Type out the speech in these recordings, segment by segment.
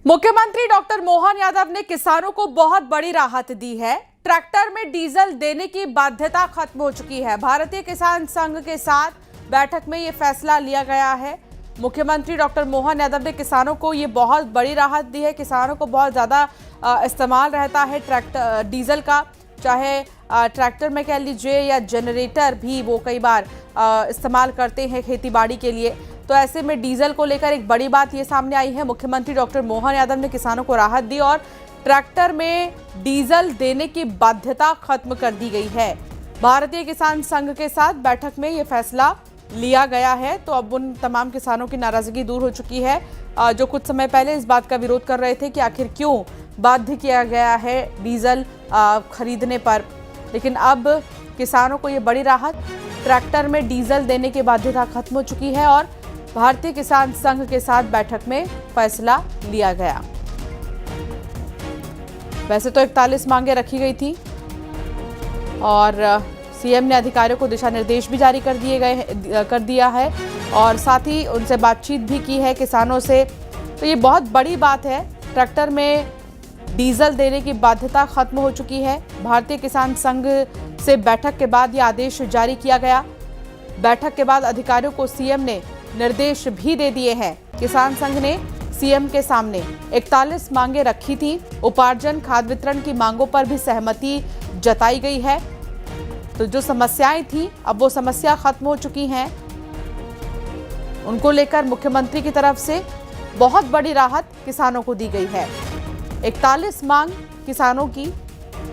मुख्यमंत्री डॉक्टर मोहन यादव ने किसानों को बहुत बड़ी राहत दी है। ट्रैक्टर में डीजल देने की बाध्यता खत्म हो चुकी है। भारतीय किसान संघ के साथ बैठक में ये फैसला लिया गया है। मुख्यमंत्री डॉक्टर मोहन यादव ने किसानों को ये बहुत बड़ी राहत दी है। किसानों को बहुत ज़्यादा इस्तेमाल रहता है ट्रैक्टर डीजल का, चाहे ट्रैक्टर में कह लीजिए या जनरेटर भी वो कई बार इस्तेमाल करते हैं खेती बाड़ी के लिए। तो ऐसे में डीजल को लेकर एक बड़ी बात ये सामने आई है। मुख्यमंत्री डॉक्टर मोहन यादव ने किसानों को राहत दी और ट्रैक्टर में डीजल देने की बाध्यता खत्म कर दी गई है। भारतीय किसान संघ के साथ बैठक में ये फैसला लिया गया है। तो अब उन तमाम किसानों की नाराजगी दूर हो चुकी है जो कुछ समय पहले इस बात का विरोध कर रहे थे कि आखिर क्यों बाध्य किया गया है डीजल खरीदने पर। लेकिन अब किसानों को ये बड़ी राहत, ट्रैक्टर में डीजल देने की बाध्यता खत्म हो चुकी है और भारतीय किसान संघ के साथ बैठक में फैसला लिया गया। वैसे तो 41 मांगे रखी गई थी और सीएम ने अधिकारियों को दिशा निर्देश भी जारी कर दिया है और साथ ही उनसे बातचीत भी की है किसानों से। तो ये बहुत बड़ी बात है। ट्रैक्टर में डीजल देने की बाध्यता खत्म हो चुकी है। भारतीय किसान संघ से बैठक के बाद ये आदेश जारी किया गया। बैठक के बाद अधिकारियों को सीएम ने निर्देश भी दे दिए हैं। किसान संघ ने सीएम के सामने 41 मांगे रखी थी। उपार्जन, खाद वितरण की मांगों पर भी सहमति जताई गई है। तो जो समस्याएं थी अब वो समस्या खत्म हो चुकी हैं। उनको लेकर मुख्यमंत्री की तरफ से बहुत बड़ी राहत किसानों को दी गई है। 41 मांग किसानों की,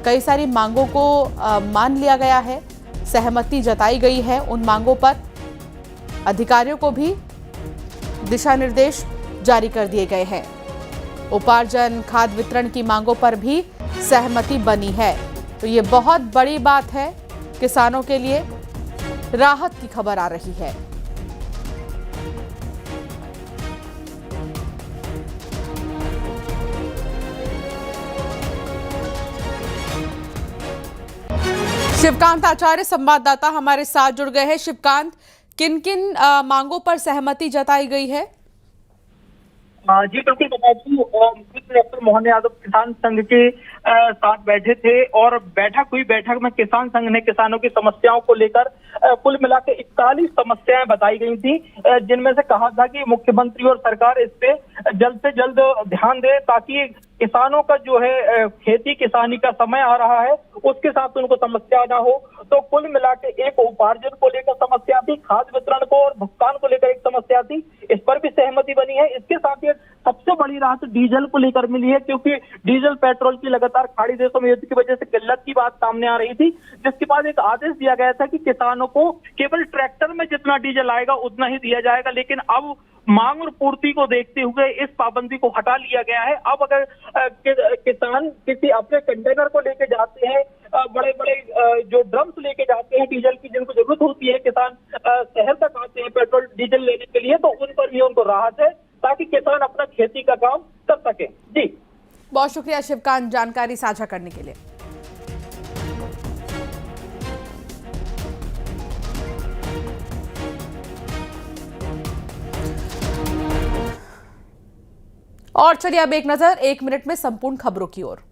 कई सारी मांगों को मान लिया गया है, सहमति जताई गई है उन मांगों पर। अधिकारियों को भी दिशा निर्देश जारी कर दिए गए हैं। उपार्जन, खाद वितरण की मांगों पर भी सहमति बनी है। तो ये बहुत बड़ी बात है, किसानों के लिए राहत की खबर आ रही है। शिवकांत आचार्य संवाददाता हमारे साथ जुड़ गए हैं। शिवकांत, किन किन मांगों पर सहमति जताई गई है? जी बिल्कुल बता दूं, डॉक्टर मोहन यादव किसान संघ के साथ बैठे थे और बैठक में किसान संघ ने किसानों की समस्याओं को लेकर कुल मिला के 41 समस्याएं बताई गई थी, जिनमें से कहा था कि मुख्यमंत्री और सरकार इस पे जल्द से जल्द ध्यान दे ताकि किसानों का जो है खेती किसानी का समय आ रहा है उसके साथ उनको समस्या ना हो। तो कुल मिला के एक उपार्जन को लेकर समस्या थी, खाद वितरण को और भुगतान को लेकर एक समस्या थी, इस पर भी सहमति बनी है। इसके साथ ही सबसे बड़ी राहत डीजल को लेकर मिली है, क्योंकि डीजल पेट्रोल की लगातार खाड़ी देशों में युद्ध की वजह से किल्लत की बात सामने आ रही थी, जिसके बाद एक आदेश दिया गया था कि किसानों को केवल ट्रैक्टर में जितना डीजल आएगा उतना ही दिया जाएगा। लेकिन अब मांग और पूर्ति को देखते हुए इस पाबंदी को हटा लिया गया है। अब अगर किसान किसी अपने कंटेनर को लेके जाते हैं, बड़े बड़े जो ड्रम्स लेके जाते हैं डीजल की, जिनको जरूरत होती है, किसान शहर तक आते हैं पेट्रोल डीजल लेने के लिए, तो उन पर भी उनको राहत है ताकि किसान अपना खेती का काम कर सके। जी बहुत शुक्रिया शिवकांत जानकारी साझा करने के लिए। और चलिए अब एक नजर 1 मिनट में संपूर्ण खबरों की ओर।